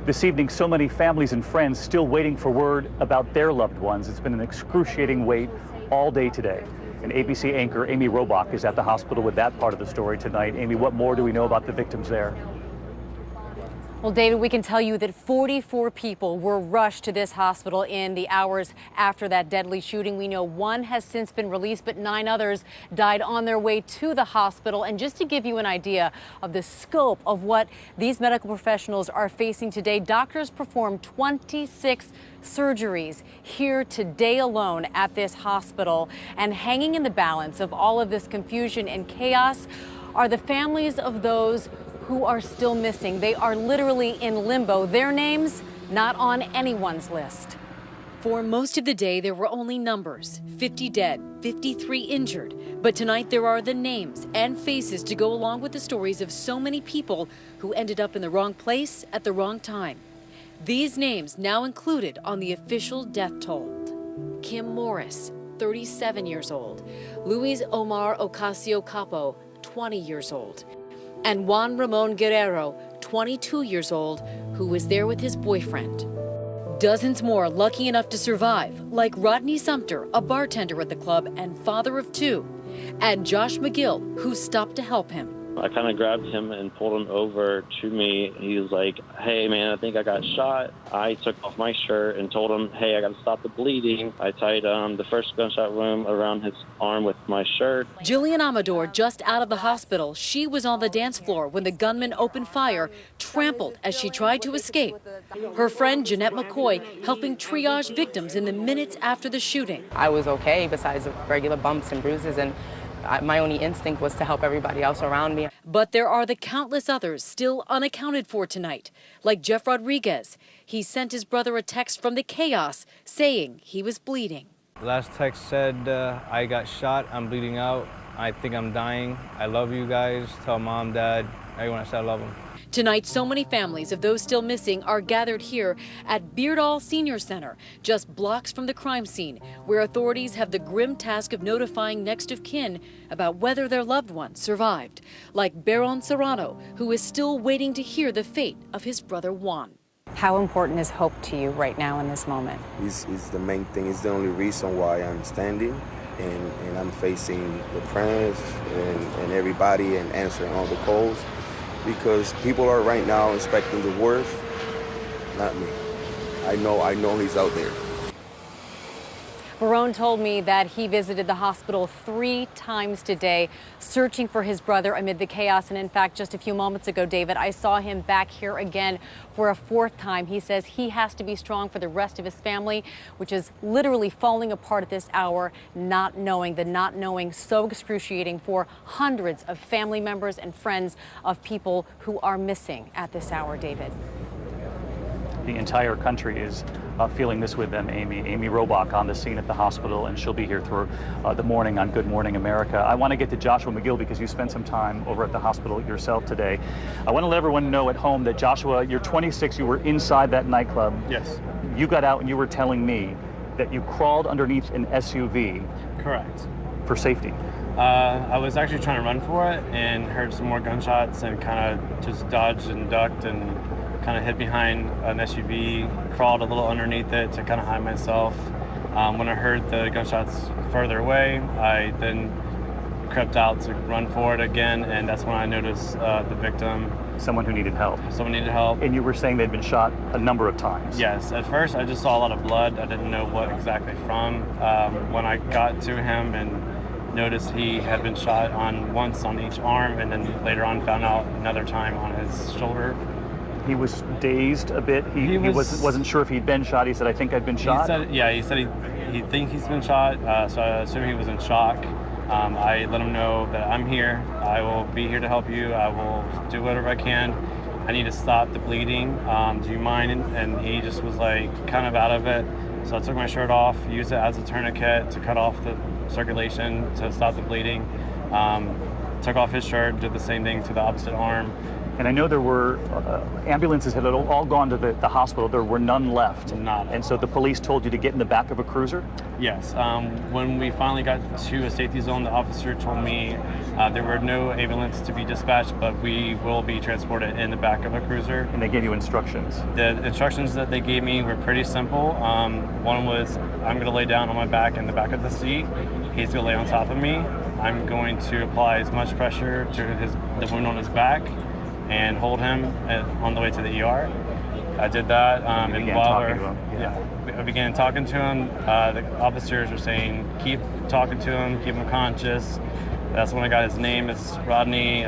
This evening, so many families and friends still waiting for word about their loved ones. It's been an excruciating wait all day today. And ABC anchor Amy Robach is at the hospital with that part of the story tonight. Amy, what more do we know about the victims there? Well, David, we can tell you that 44 people were rushed to this hospital in the hours after that deadly shooting. We know one has since been released, but 9 others died on their way to the hospital. And just to give you an idea of the scope of what these medical professionals are facing today, doctors performed 26 surgeries here today alone at this hospital. And hanging in the balance of all of this confusion and chaos are the families of those who are still missing. They are literally in limbo. Their names not on anyone's list. For most of the day, there were only numbers: 50 dead, 53 injured. But tonight, there are the names and faces to go along with the stories of so many people who ended up in the wrong place at the wrong time. These names now included on the official death toll: Kim Morris, 37 years old; Luis Omar Ocasio Capo, 20 years old; and Juan Ramon Guerrero, 22 years old, who was there with his boyfriend. Dozens more lucky enough to survive, like Rodney Sumter, a bartender at the club and father of 2, and Josh McGill, who stopped to help him. I kind of grabbed him and pulled him over to me. He was like, "Hey, man, I think I got shot." I took off my shirt and told him, "Hey, I got to stop the bleeding." I tied the first gunshot wound around his arm with my shirt. Jillian Amador, just out of the hospital. She was on the dance floor when the gunman opened fire, trampled as she tried to escape. Her friend, Jeanette McCoy, helping triage victims in the minutes after the shooting. I was okay besides the regular bumps and bruises, and my only instinct was to help everybody else around me. But there are the countless others still unaccounted for tonight, like Jeff Rodriguez. He sent his brother a text from the chaos saying he was bleeding. Last text said, "I got shot, I'm bleeding out, I think I'm dying. I love you guys. Tell Mom, Dad, everyone I said I love them." Tonight, so many families of those still missing are gathered here at Beardall Senior Center, just blocks from the crime scene, where authorities have the grim task of notifying next of kin about whether their loved ones survived, like Baron Serrano, who is still waiting to hear the fate of his brother Juan. How important is hope to you right now in this moment? He's the main thing. It's the only reason why I'm standing and I'm facing the prayers and everybody and answering all the calls. Because people are right now expecting the worst, not me. I know he's out there. Barone told me that he visited the hospital 3 times today, searching for his brother amid the chaos. And in fact, just a few moments ago, David, I saw him back here again for a 4th time. He says he has to be strong for the rest of his family, which is literally falling apart at this hour, not knowing so excruciating for hundreds of family members and friends of people who are missing at this hour, David. The entire country is feeling this with them, Amy. Amy Robach on the scene at the hospital, and she'll be here through the morning on Good Morning America. I want to get to Joshua McGill because you spent some time over at the hospital yourself today. I want to let everyone know at home that Joshua, you're 26, you were inside that nightclub. Yes. You got out and you were telling me that you crawled underneath an SUV. Correct. For safety. I was actually trying to run for it and heard some more gunshots and kind of just dodged and ducked and kind of hid behind an SUV, crawled a little underneath it to kind of hide myself. When I heard the gunshots further away, I then crept out to run for it again, and that's when I noticed the victim. Someone who needed help. Someone needed help. And you were saying they'd been shot a number of times. Yes. At first, I just saw a lot of blood. I didn't know what exactly from. When I got to him and noticed he had been shot once on each arm, and then later on found out another time on his shoulder. He was dazed a bit. He wasn't sure if he'd been shot. He said, "I think I've been shot." He said he thinks he's been shot, so I assume he was in shock. I let him know that I'm here. I will be here to help you. I will do whatever I can. I need to stop the bleeding. Do you mind? And he just was like kind of out of it. So I took my shirt off, used it as a tourniquet to cut off the circulation to stop the bleeding. Took off his shirt, did the same thing to the opposite arm. And I know there were ambulances had all gone to the hospital. There were none left. None. And so the police told you to get in the back of a cruiser? Yes. When we finally got to a safety zone, the officer told me there were no ambulance to be dispatched, but we will be transported in the back of a cruiser. And they gave you instructions? The instructions that they gave me were pretty simple. One was, I'm going to lay down on my back in the back of the seat. He's going to lay on top of me. I'm going to apply as much pressure to the wound on his back and hold him on the way to the ER. I did that. I began talking to him. The officers were saying, keep talking to him, keep him conscious. That's when I got his name. It's Rodney,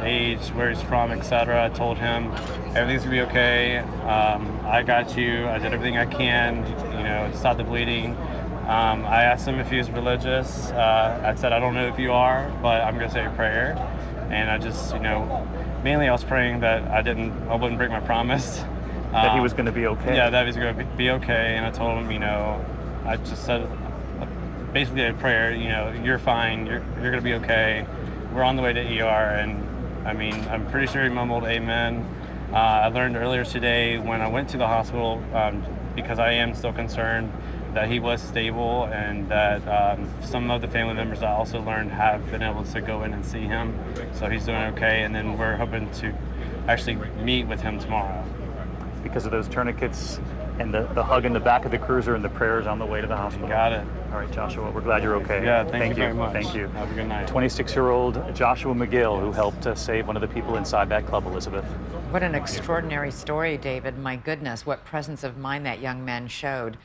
age, where he's from, etc. I told him everything's gonna be okay. I got you. I did everything I can, to stop the bleeding. I asked him if he was religious. I said, I don't know if you are, but I'm gonna say a prayer. And I just, mainly I was praying that I wouldn't break my promise. That he was going to be okay? Yeah, that he was going to be okay. And I told him, I just said basically a prayer, you're fine, you're going to be okay. We're on the way to ER. And I'm pretty sure he mumbled amen. I learned earlier today when I went to the hospital, because I am still concerned, that he was stable, and that some of the family members I also learned have been able to go in and see him. So he's doing okay, and then we're hoping to actually meet with him tomorrow. Because of those tourniquets and the hug in the back of the cruiser and the prayers on the way to the hospital. Got it. All right, Joshua, we're glad you're okay. Yeah, thank you very much. Thank you. Have a good night. 26-year-old Joshua McGill, who helped save one of the people inside that club, Elizabeth. What an extraordinary story, David. My goodness, what presence of mind that young man showed.